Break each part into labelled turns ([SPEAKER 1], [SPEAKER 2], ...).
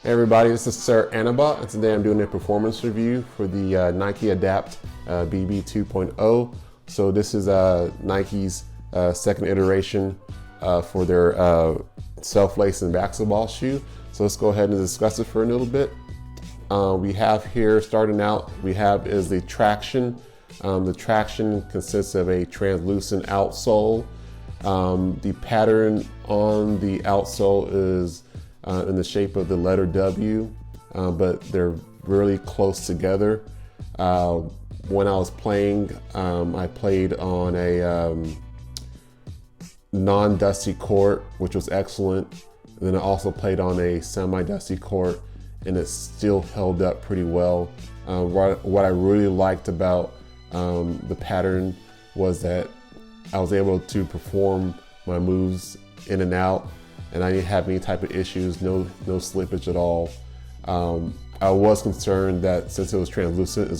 [SPEAKER 1] Hey everybody, this is Sir Anaba, and today I'm doing a performance review for the Nike Adapt BB 2.0. So this is Nike's second iteration for their self-lacing basketball shoe. So let's go ahead and discuss it for a little bit. We have here, starting out, is the Traction. The Traction consists of a translucent outsole. The pattern on the outsole is in the shape of the letter W, but they're really close together. When I was playing, I played on a non-dusty court, which was excellent. And then I also played on a semi-dusty court, and it still held up pretty well. What I really liked about the pattern was that I was able to perform my moves in and out, and I didn't have any type of issues, no slippage at all. I was concerned that since it was translucent,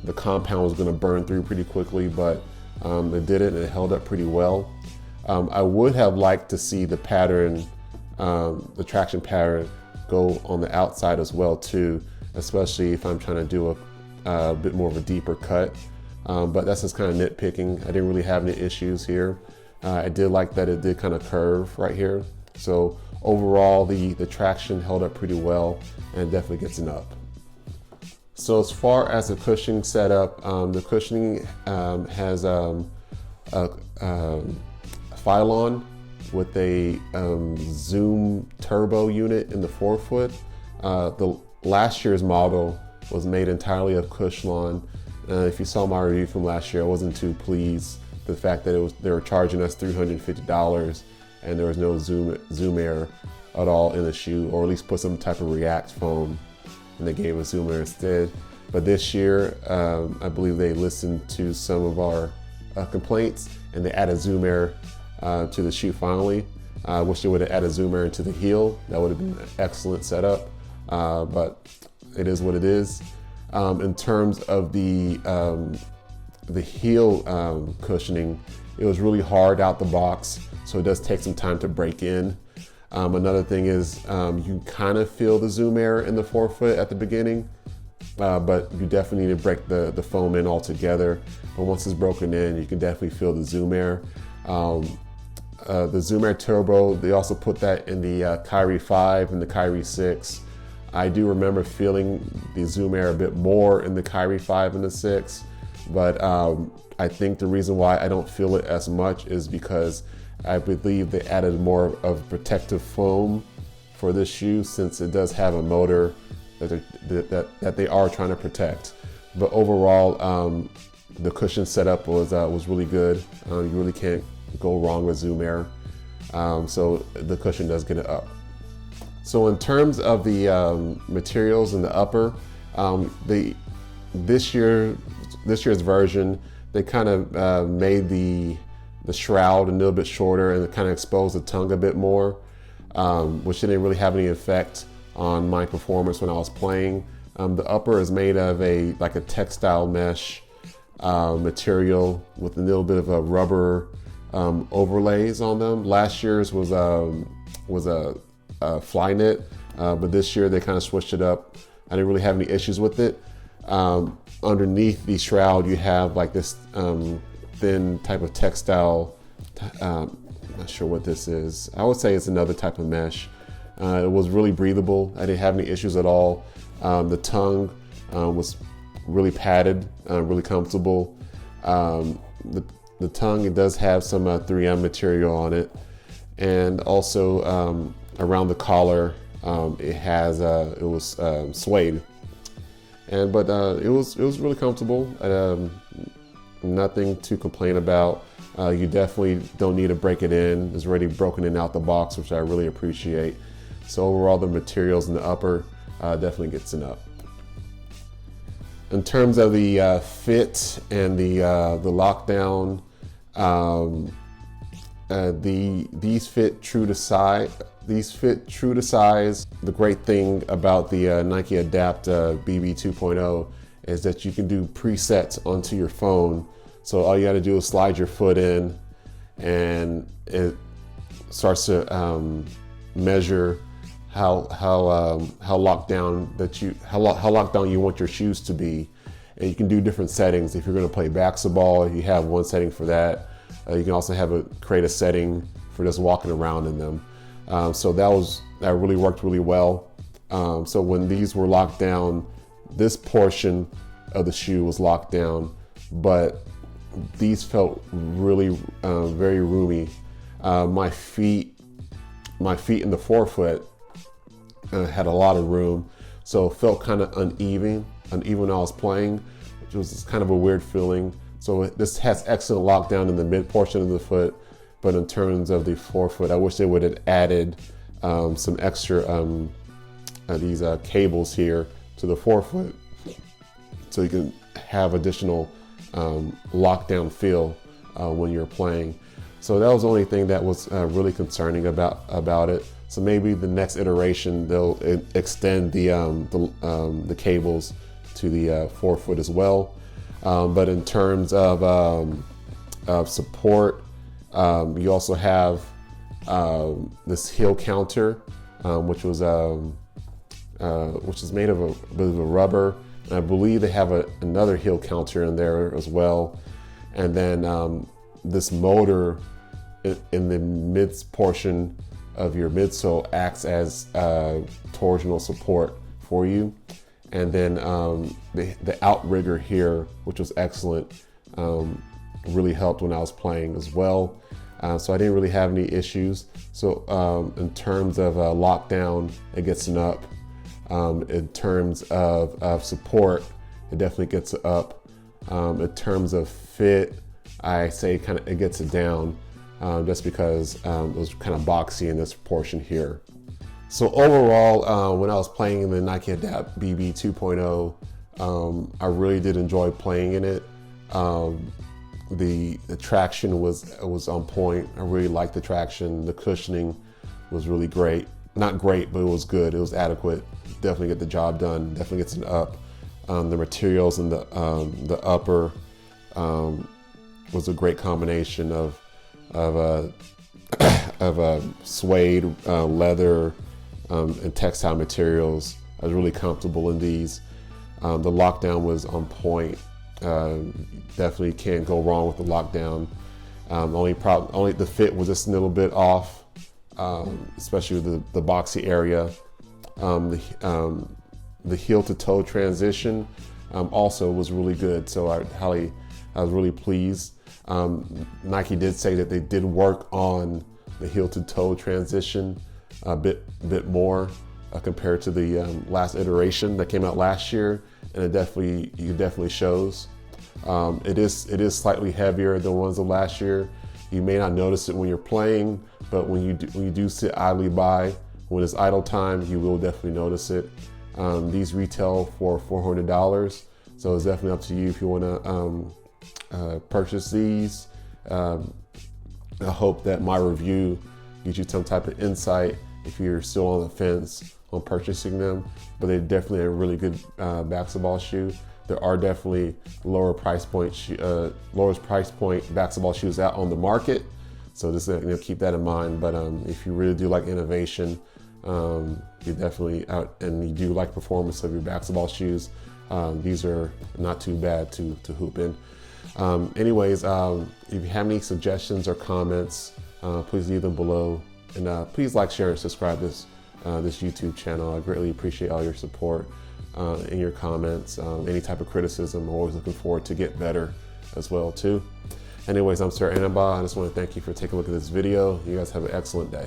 [SPEAKER 1] the compound was gonna burn through pretty quickly, but it didn't, and it held up pretty well. I would have liked to see the pattern, the Traction pattern, go on the outside as well too, especially if I'm trying to do a bit more of a deeper cut. But that's just kind of nitpicking. I didn't really have any issues here. I did like that it did kind of curve right here. So overall, the Traction held up pretty well and definitely gets an up. So as far as the cushioning setup, the cushioning has a Phylon with a Zoom turbo unit in the forefoot. The last year's model was made entirely of Cushlon. If you saw my review from last year, I wasn't too pleased with the fact that they were charging us $350 and there was no Zoom Air at all in the shoe, or at least put some type of React foam, and they gave us Zoom Air instead. But this year, I believe they listened to some of our complaints, and they added Zoom Air to the shoe finally. I wish they would have added Zoom Air into the heel. That would have been an excellent setup, but it is what it is. In terms of the heel cushioning, it was really hard out the box, so it does take some time to break in. Another thing is you can kind of feel the Zoom Air in the forefoot at the beginning, but you definitely need to break the foam in altogether. But once it's broken in, you can definitely feel the Zoom Air. The Zoom Air Turbo, they also put that in the Kyrie 5 and the Kyrie 6. I do remember feeling the Zoom Air a bit more in the Kyrie 5 and the 6, but I think the reason why I don't feel it as much is because I believe they added more of protective foam for this shoe, since it does have a motor that they are trying to protect. But overall, the cushion setup was really good. You really can't go wrong with Zoom Air. So the cushion does get it up. So in terms of the materials in the upper, this year's version, they kind of made the shroud a little bit shorter and kind of exposed the tongue a bit more, which didn't really have any effect on my performance when I was playing. The upper is made of a textile mesh material with a little bit of a rubber overlays on them. Last year's was a Flyknit, but this year they kind of switched it up. I didn't really have any issues with it. Underneath the shroud, you have like this thin type of textile. I'm not sure what this is. I would say it's another type of mesh. It was really breathable. I didn't have any issues at all. The tongue was really padded, really comfortable. The tongue, it does have some 3M material on it, and also around the collar, it was suede, but it was really comfortable. Nothing to complain about. You definitely don't need to break it in. It's already broken in out the box, which I really appreciate. So overall, the materials in the upper definitely gets an up. In terms of the fit and the lockdown, these fit true to size. The great thing about the Nike Adapt BB 2.0 is that you can do presets onto your phone. So all you got to do is slide your foot in, and it starts to measure how locked down how locked down you want your shoes to be, and you can do different settings. If you're going to play basketball, you have one setting for that. You can also create a setting for just walking around in them. So that really worked really well. So when these were locked down, this portion of the shoe was locked down, but these felt really very roomy. My feet in the forefoot had a lot of room, so it felt kind of uneven when I was playing, which was kind of a weird feeling. So this has excellent lockdown in the mid portion of the foot, but in terms of the forefoot, I wish they would have added some extra these cables here to the forefoot, so you can have additional lockdown feel when you're playing. So that was the only thing that was really concerning about it. So maybe the next iteration they'll extend the cables to the forefoot as well. But in terms of support, you also have this heel counter, which is made of a bit of a rubber. And I believe they have another heel counter in there as well. And then this motor in the mid portion of your midsole acts as torsional support for you. And then the outrigger here, which was excellent, really helped when I was playing as well. So I didn't really have any issues. So in terms of lockdown, it gets an up. In terms of support, it definitely gets an up. In terms of fit, I say it gets it down, just because it was kind of boxy in this portion here. So overall, when I was playing in the Nike Adapt BB 2.0, I really did enjoy playing in it. The traction was on point. I really liked the traction. The cushioning was really great. Not great, but it was good. It was adequate. Definitely get the job done. Definitely gets an up. The materials in the upper was a great combination of suede, leather, and textile materials. I was really comfortable in these. The lockdown was on point. Definitely can't go wrong with the lockdown. Only the fit was just a little bit off, especially with the boxy area. The heel to toe transition also was really good. So I was really pleased. Nike did say that they did work on the heel to toe transition a bit more compared to the last iteration that came out last year, and it definitely shows. It is slightly heavier than ones of last year. You may not notice it when you're playing, but when you do sit idly by, when it's idle time, you will definitely notice it. These retail for $400, so it's definitely up to you if you want to purchase these. I hope that my review gives you some type of insight if you're still on the fence on purchasing them, but they're definitely a really good basketball shoe. There are definitely lower price point basketball shoes out on the market, so just keep that in mind. But if you really do like innovation, you definitely and you do like performance of your basketball shoes, these are not too bad to hoop in. Anyways, if you have any suggestions or comments, please leave them below, and please like, share, and subscribe to this YouTube channel. I greatly appreciate all your support and your comments. Any type of criticism, I'm always looking forward to get better as well too. Anyways, I'm Sir Anaba. I just want to thank you for taking a look at this video. You guys have an excellent day.